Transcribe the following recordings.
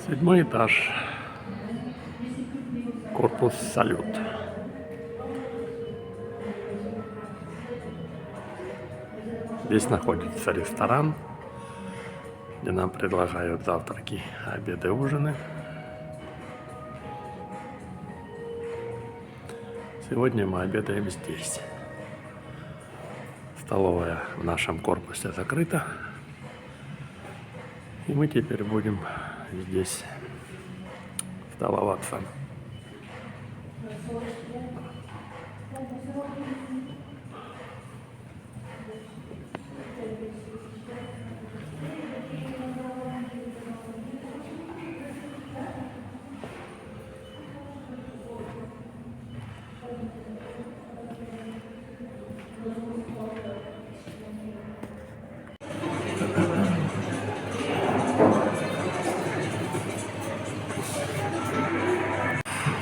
Седьмой этаж. Корпус «Салют». Здесь находится ресторан, где нам предлагают завтраки, обеды, ужины. Сегодня мы обедаем здесь. Столовая в нашем корпусе закрыта. И мы теперь будем здесь столоваться.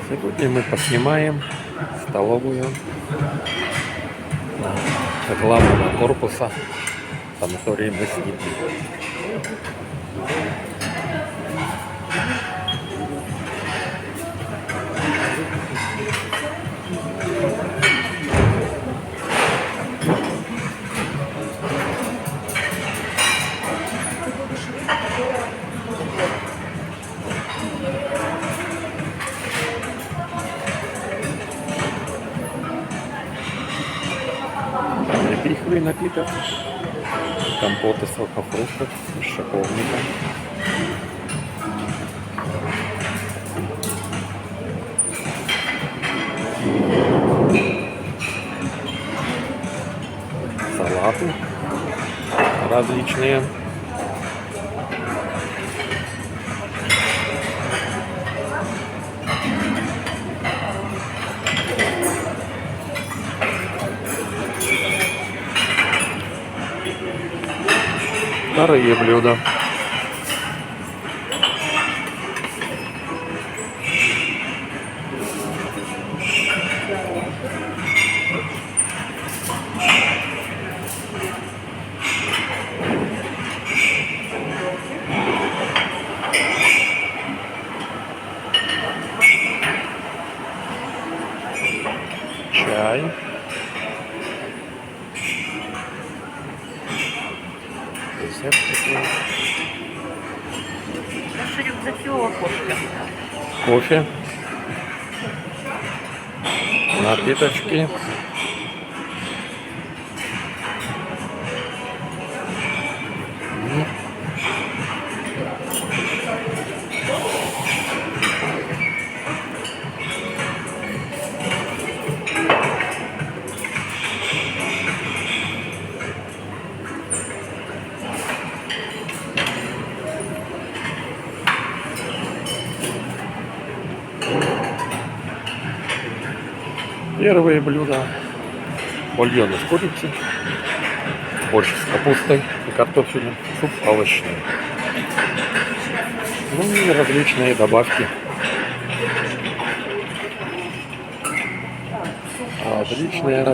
Сегодня мы поснимаем столовую главного корпуса санатория «Москит». Пиховый напиток, компот из сухофруктов, из шиповника. Салаты различные. Вторые блюда. Чай. Наши рюкзаки у окошка. Кофе. Напиточки. Первые блюда: бульон из курицы, борщ с капустой и картофелем, суп овощной. Ну и различные добавки. Различные.